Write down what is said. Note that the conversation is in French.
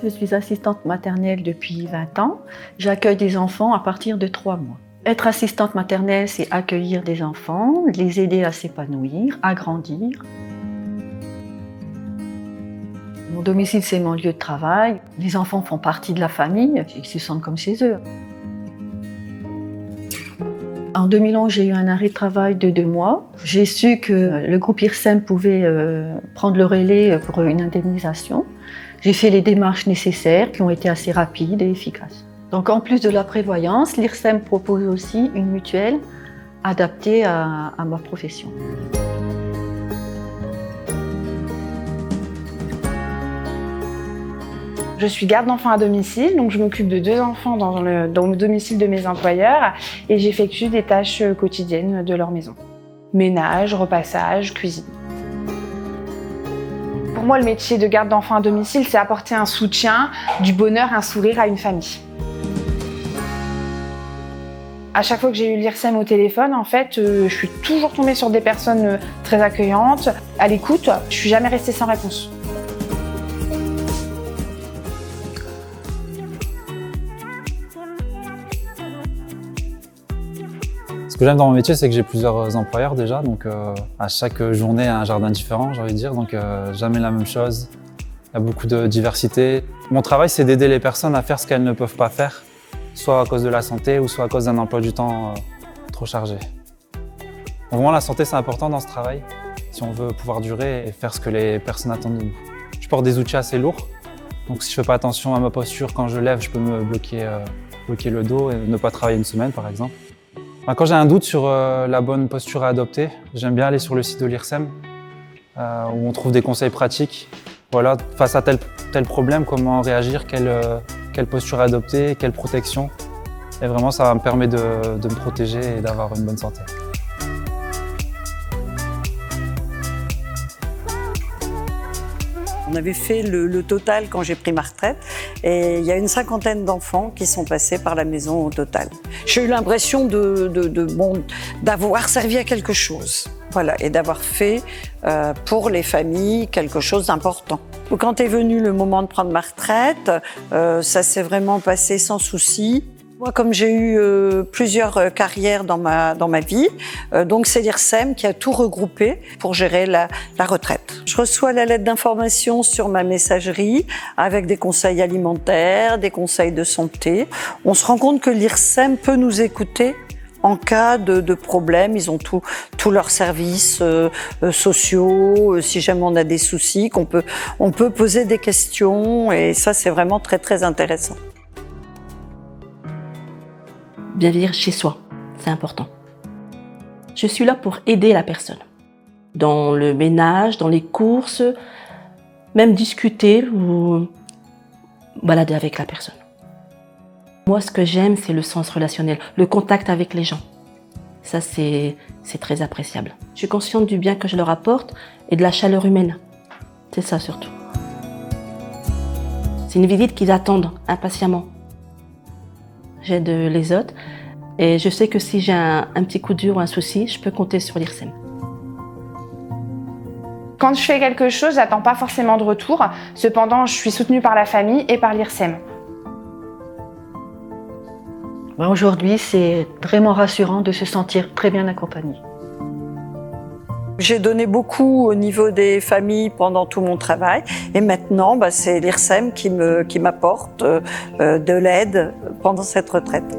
Je suis assistante maternelle depuis 20 ans. J'accueille des enfants à partir de 3 mois. Être assistante maternelle, c'est accueillir des enfants, les aider à s'épanouir, à grandir. Mon domicile, c'est mon lieu de travail. Les enfants font partie de la famille, ils se sentent comme chez eux. En 2011, j'ai eu un arrêt de travail de 2 mois. J'ai su que le groupe IRSEM pouvait prendre le relais pour une indemnisation. J'ai fait les démarches nécessaires qui ont été assez rapides et efficaces. Donc en plus de la prévoyance, l'IRSEM propose aussi une mutuelle adaptée à ma profession. Je suis garde d'enfants à domicile, donc je m'occupe de 2 enfants dans le domicile de mes employeurs et j'effectue des tâches quotidiennes de leur maison. Ménage, repassage, cuisine. Pour moi, le métier de garde d'enfants à domicile, c'est apporter un soutien, du bonheur, un sourire à une famille. À chaque fois que j'ai eu l'IRSEM au téléphone, en fait, je suis toujours tombée sur des personnes très accueillantes, à l'écoute. Je suis jamais restée sans réponse. Ce que j'aime dans mon métier, c'est que j'ai plusieurs employeurs déjà, donc à chaque journée, un jardin différent, j'ai envie de dire, donc jamais la même chose. Il y a beaucoup de diversité. Mon travail, c'est d'aider les personnes à faire ce qu'elles ne peuvent pas faire, soit à cause de la santé ou soit à cause d'un emploi du temps trop chargé. Vraiment, la santé, c'est important dans ce travail, si on veut pouvoir durer et faire ce que les personnes attendent de nous. Je porte des outils assez lourds, donc si je ne fais pas attention à ma posture quand je lève, je peux me bloquer le dos et ne pas travailler une semaine, par exemple. Quand j'ai un doute sur la bonne posture à adopter, j'aime bien aller sur le site de l'IRSEM où on trouve des conseils pratiques. Voilà, face à tel problème, comment réagir, quelle posture adopter, quelle protection. Et vraiment, ça me permet de me protéger et d'avoir une bonne santé. On avait fait le total quand j'ai pris ma retraite et il y a une 50aine d'enfants qui sont passés par la maison au total. J'ai eu l'impression d'avoir servi à quelque chose, voilà, et d'avoir fait pour les familles quelque chose d'important. Quand est venu le moment de prendre ma retraite, ça s'est vraiment passé sans souci. Moi, comme j'ai eu plusieurs carrières dans ma vie, donc c'est l'IRSEM qui a tout regroupé pour gérer la retraite. Je reçois la lettre d'information sur ma messagerie avec des conseils alimentaires, des conseils de santé. On se rend compte que l'IRSEM peut nous écouter en cas de problème. Ils ont tous leurs services sociaux, si jamais on a des soucis, on peut poser des questions et ça, c'est vraiment très, très intéressant. Bien vivre chez soi, c'est important. Je suis là pour aider la personne. Dans le ménage, dans les courses, même discuter ou balader avec la personne. Moi, ce que j'aime, c'est le sens relationnel, le contact avec les gens. Ça, c'est très appréciable. Je suis consciente du bien que je leur apporte et de la chaleur humaine. C'est ça surtout. C'est une visite qu'ils attendent impatiemment. J'aide les autres et je sais que si j'ai un petit coup dur ou un souci, je peux compter sur l'IRSEM. Quand je fais quelque chose, j'attends pas forcément de retour. Cependant, je suis soutenue par la famille et par l'IRSEM. Aujourd'hui, c'est vraiment rassurant de se sentir très bien accompagné. J'ai donné beaucoup au niveau des familles pendant tout mon travail et maintenant, c'est l'IRSEM qui m'apporte de l'aide pendant cette retraite.